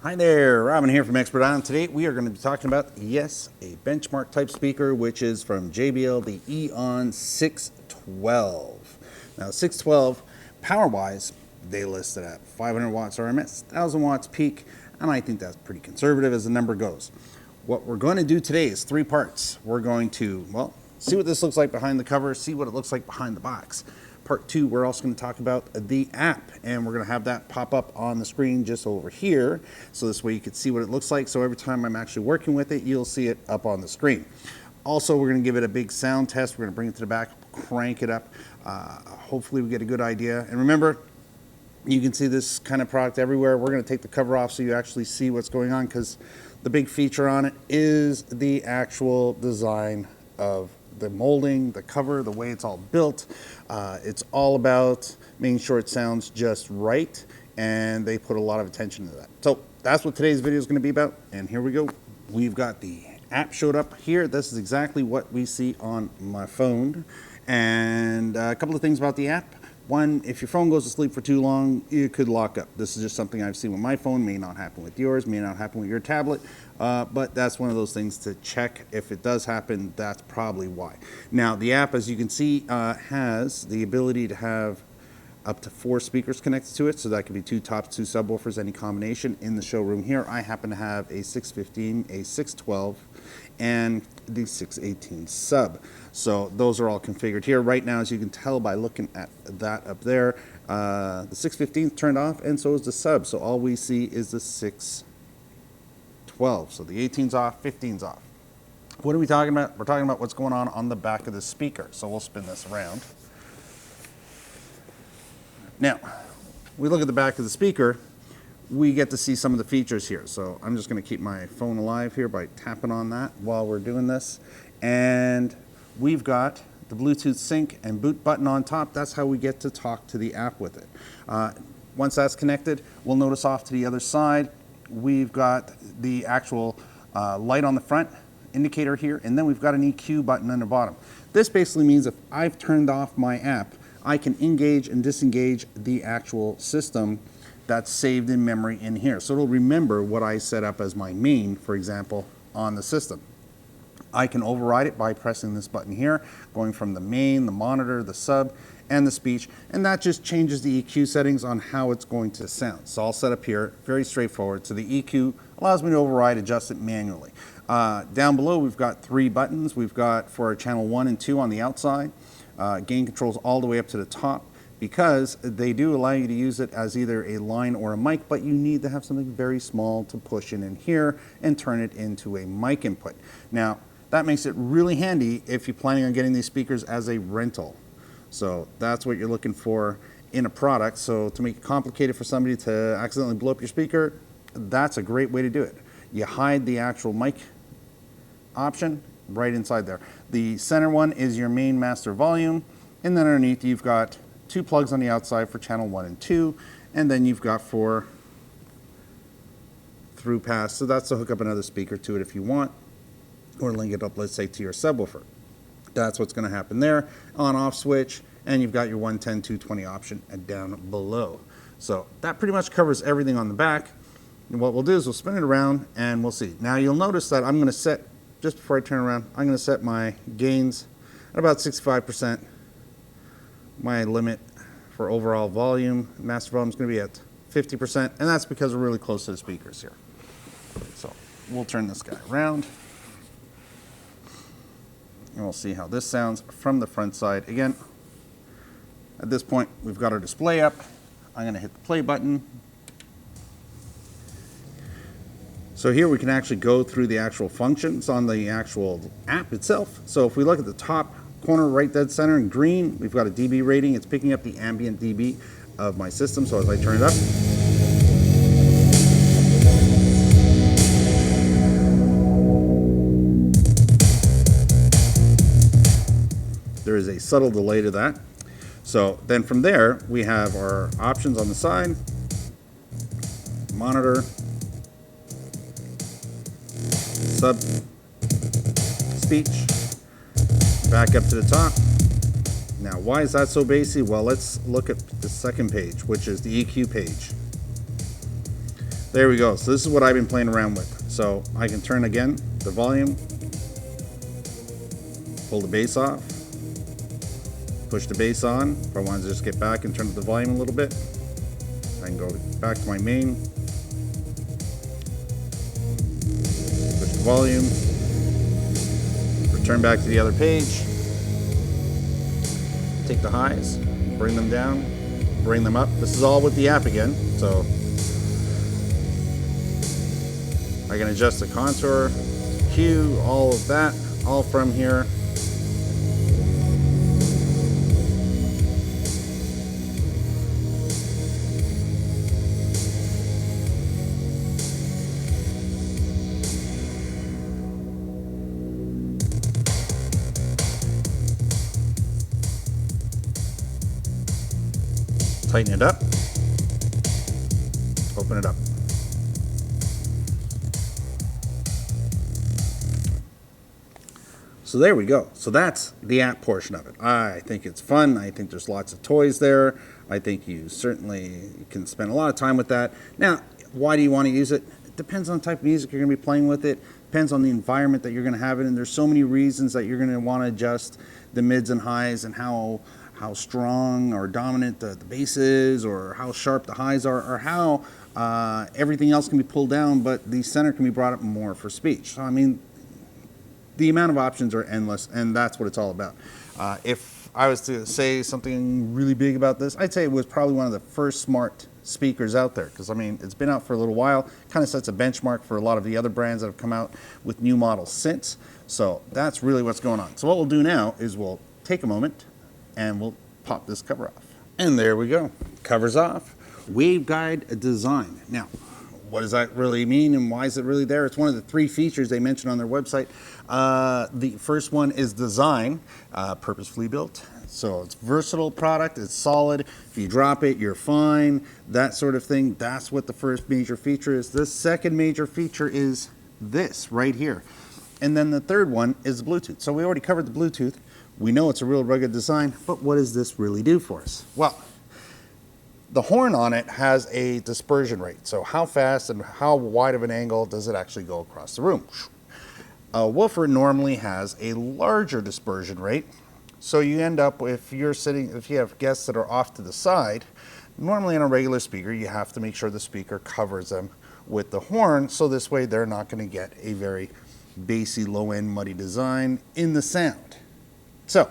Hi there, Robin here from Expert On. Today we are going to be talking about, yes, a benchmark type speaker, which is from JBL, the EON612. Now 612, power-wise, they list it at 500 watts RMS, 1000 watts peak, and I think that's pretty conservative as the number goes. What we're going to do today is three parts. We're going to, well, see what this looks like behind the cover, see what it looks like behind the box. Part two, we're also going to talk about the app, and we're going to have that pop up on the screen just over here. So this way you can see what it looks like. So every time I'm actually working with it, you'll see it up on the screen. Also, we're going to give it a big sound test. We're going to bring it to the back, crank it up. Hopefully we get a good idea. And remember, you can see this kind of product everywhere. We're going to take the cover off so you actually see what's going on, because the big feature on it is the actual design of the molding, the cover, the way it's all built. It's all about making sure it sounds just right, and they put a lot of attention to that. So that's what today's video is going to be about, and here we go. We've got the app showed up here. This is exactly what we see on my phone. And a couple of things about the app. One, if your phone goes to sleep for too long, it could lock up. This is just something I've seen with my phone. May not happen with yours, may not happen with your tablet, but that's one of those things to check. If it does happen, that's probably why. Now, the app, as you can see, has the ability to have up to 4 speakers connected to it, so that could be 2 tops, 2 subwoofers, any combination. In the showroom here, I happen to have a 615, a 612, and the 618 sub. So those are all configured here. Right now, as you can tell by looking at that up there, the 615 is turned off, and so is the sub. So all we see is the 612. So the 18's off, 15's off. What are we talking about? We're talking about what's going on the back of the speaker. So we'll spin this around. Now, we look at the back of the speaker, we get to see some of the features here. So I'm just going to keep my phone alive here by tapping on that while we're doing this. And we've got the Bluetooth sync and boot button on top. That's how we get to talk to the app with it. Once that's connected, we'll notice off to the other side, we've got the actual light on the front indicator here, and then we've got an EQ button on the bottom. This basically means if I've turned off my app, I can engage and disengage the actual system that's saved in memory in here. So it'll remember what I set up as my main, for example, on the system. I can override it by pressing this button here, going from the main, the monitor, the sub, and the speech, and that just changes the EQ settings on how it's going to sound. So I'll set up here, very straightforward. So the EQ allows me to override, adjust it manually. Down below, we've got 3 buttons. We've got for channel 1 and 2 on the outside. Gain controls all the way up to the top, because they do allow you to use it as either a line or a mic, but you need to have something very small to push in here and turn it into a mic input. Now, that makes it really handy if you're planning on getting these speakers as a rental. So that's what you're looking for in a product. So to make it complicated for somebody to accidentally blow up your speaker, that's a great way to do it. You hide the actual mic option right inside there. The center one is your main master volume, and then underneath you've got 2 plugs on the outside for channel 1 and 2, and then you've got 4 through pass. So that's to hook up another speaker to it if you want, or link it up, let's say, to your subwoofer. That's what's going to happen there. On-off switch, and you've got your 110, 220 option down below. So that pretty much covers everything on the back. And what we'll do is we'll spin it around and we'll see. Now you'll notice that I'm going to set, just before I turn around, I'm going to set my gains at about 65%. My limit for overall volume, master volume, is going to be at 50%, and that's because we're really close to the speakers here. So we'll turn this guy around, and we'll see how this sounds from the front side. Again, at this point, we've got our display up. I'm going to hit the play button. So here we can actually go through the actual functions on the actual app itself. So if we look at the top corner right dead center in green, we've got a dB rating. It's picking up the ambient dB of my system. So as I turn it up, there is a subtle delay to that. So then from there, we have our options on the side, monitor, sub, speech, back up to the top. Now, why is that so basic? Well, let's look at the second page, which is the EQ page. There we go. So this is what I've been playing around with. So I can turn again the volume, pull the bass off, push the bass on. If I wanted to just get back and turn up the volume a little bit, I can go back to my main, push the volume, return back to the other page, take the highs, bring them down, bring them up. This is all with the app again, so I can adjust the contour, Q, all of that, all from here. Tighten it up, open it up. So there we go. So that's the app portion of it. I think it's fun. I think there's lots of toys there. I think you certainly can spend a lot of time with that. Now, why do you want to use it? It depends on the type of music you're going to be playing with it. Depends on the environment that you're going to have it in. There's so many reasons that you're going to want to adjust the mids and highs and how strong or dominant the bass is, or how sharp the highs are, or how everything else can be pulled down, but the center can be brought up more for speech. So, I mean, the amount of options are endless, and that's what it's all about. If I was to say something really big about this, I'd say it was probably one of the first smart speakers out there, because I mean, it's been out for a little while, kind of sets a benchmark for a lot of the other brands that have come out with new models since. So that's really what's going on. So what we'll do now is we'll take a moment and we'll pop this cover off. And there we go, cover's off. Waveguide design. Now, what does that really mean and why is it really there? It's one of the 3 features they mentioned on their website. The first one is design, purposefully built. So it's versatile product, it's solid. If you drop it, you're fine, that sort of thing. That's what the first major feature is. The second major feature is this right here. And then the third one is Bluetooth. So we already covered the Bluetooth. We know it's a real rugged design, but what does this really do for us? Well, the horn on it has a dispersion rate. So how fast and how wide of an angle does it actually go across the room? A woofer normally has a larger dispersion rate. So you end up, if you have guests that are off to the side, normally on a regular speaker, you have to make sure the speaker covers them with the horn. So this way they're not going to get a very bassy, low end, muddy design in the sound. So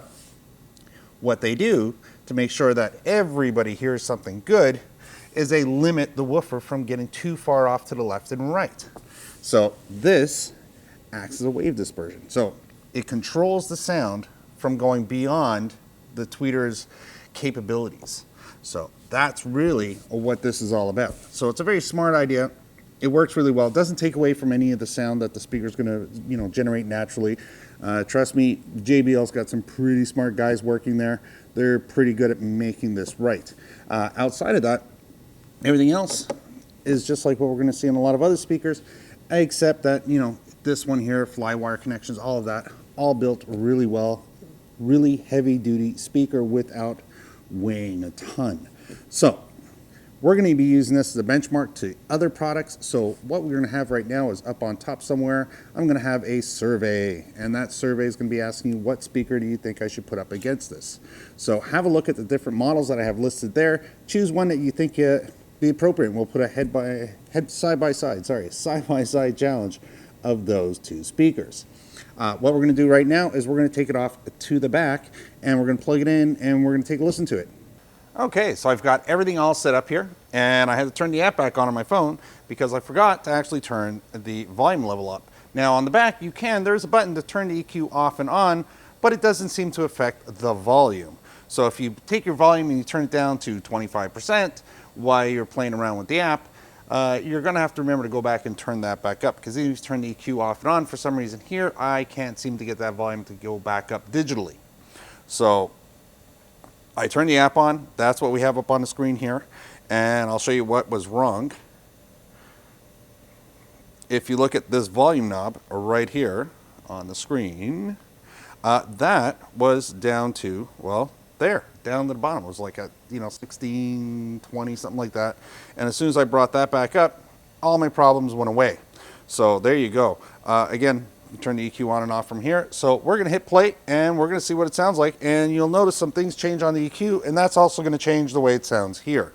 what they do to make sure that everybody hears something good is they limit the woofer from getting too far off to the left and right. So this acts as a wave dispersion. So it controls the sound from going beyond the tweeter's capabilities. So that's really what this is all about. So it's a very smart idea. It works really well. It doesn't take away from any of the sound that the speaker's going to, generate naturally. Trust me, JBL's got some pretty smart guys working there. They're pretty good at making this right. Outside of that, everything else is just like what we're going to see in a lot of other speakers, except that, this one here, fly wire connections, all of that, all built really well, really heavy duty speaker without weighing a ton. So we're going to be using this as a benchmark to other products. So what we're going to have right now is up on top somewhere, I'm going to have a survey, and that survey is going to be asking you, what speaker do you think I should put up against this? So have a look at the different models that I have listed there. Choose one that you think be appropriate, and we'll put a side by side challenge of those 2 speakers. What we're going to do right now is we're going to take it off to the back, and we're going to plug it in, and we're going to take a listen to it. Okay, so I've got everything all set up here, and I had to turn the app back on my phone because I forgot to actually turn the volume level up. Now on the back, there's a button to turn the EQ off and on, but it doesn't seem to affect the volume. So if you take your volume and you turn it down to 25% while you're playing around with the app, you're going to have to remember to go back and turn that back up, because then you turn the EQ off and on. For some reason here, I can't seem to get that volume to go back up digitally. So I turn the app on. That's what we have up on the screen here, and I'll show you what was wrong. If you look at this volume knob right here on the screen, that was down to, well, there, down to the bottom. It was like at 16, 20, something like that. And as soon as I brought that back up, all my problems went away. So there you go. Again, you turn the EQ on and off from here. So we're going to hit play and we're going to see what it sounds like. And you'll notice some things change on the EQ, and that's also going to change the way it sounds here.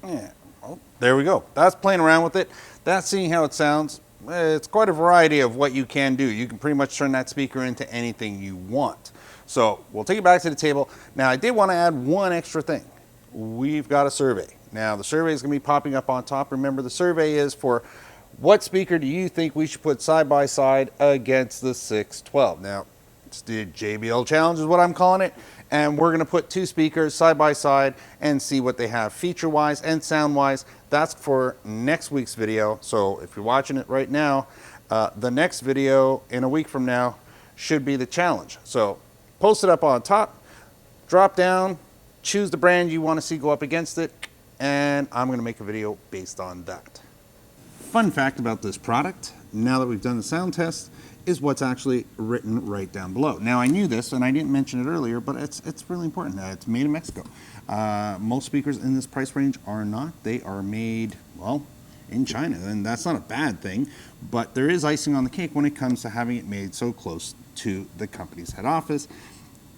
Yeah, well, there we go. That's playing around with it. That's seeing how it sounds. It's quite a variety of what you can do. You can pretty much turn that speaker into anything you want. So we'll take it back to the table. Now I did want to add one extra thing. We've got a survey. Now the survey is going to be popping up on top. Remember, the survey is for what speaker do you think we should put side by side against the 612? Now it's the JBL challenge is what I'm calling it. And we're going to put two speakers side by side and see what they have feature wise and sound wise. That's for next week's video. So if you're watching it right now, the next video in a week from now should be the challenge. So post it up on top, drop down, choose the brand you want to see go up against it, and I'm going to make a video based on that. Fun fact about this product, now that we've done the sound test, is what's actually written right down below. Now I knew this and I didn't mention it earlier, but it's really important. It's made in Mexico. Most speakers in this price range are not. They are made, well, in China, and that's not a bad thing, but there is icing on the cake when it comes to having it made so close to the company's head office.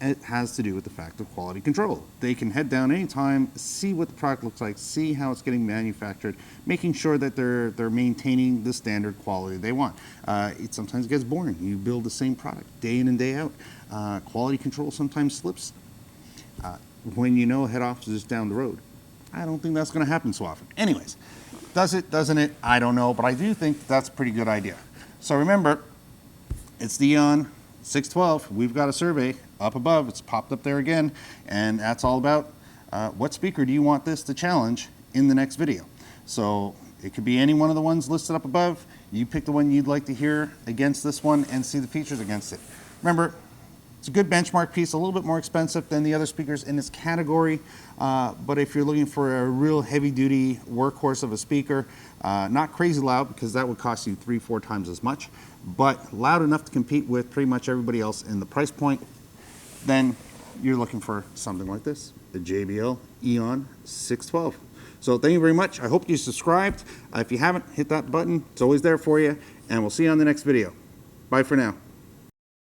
It has to do with the fact of quality control. They can head down anytime, see what the product looks like, see how it's getting manufactured, making sure that they're maintaining the standard quality they want. It sometimes gets boring. You build the same product day in and day out. Quality control sometimes slips. When you know head office is down the road, I don't think that's going to happen so often. Anyways, does it, doesn't it? I don't know, but I do think that's a pretty good idea. So remember, it's the EON 612. We've got a survey up above. It's popped up there again, and that's all about what speaker do you want this to challenge in the next video. So it could be any one of the ones listed up above. You pick the one you'd like to hear against this one and see the features against it. Remember, It's a good benchmark piece, a little bit more expensive than the other speakers in this category, but if you're looking for a real heavy-duty workhorse of a speaker, not crazy loud because that would cost you 3-4 times as much, but loud enough to compete with pretty much everybody else in the price point, then you're looking for something like this, the JBL EON612. So thank you very much. I hope you subscribed. If you haven't, hit that button. It's always there for you, and we'll see you on the next video. Bye for now.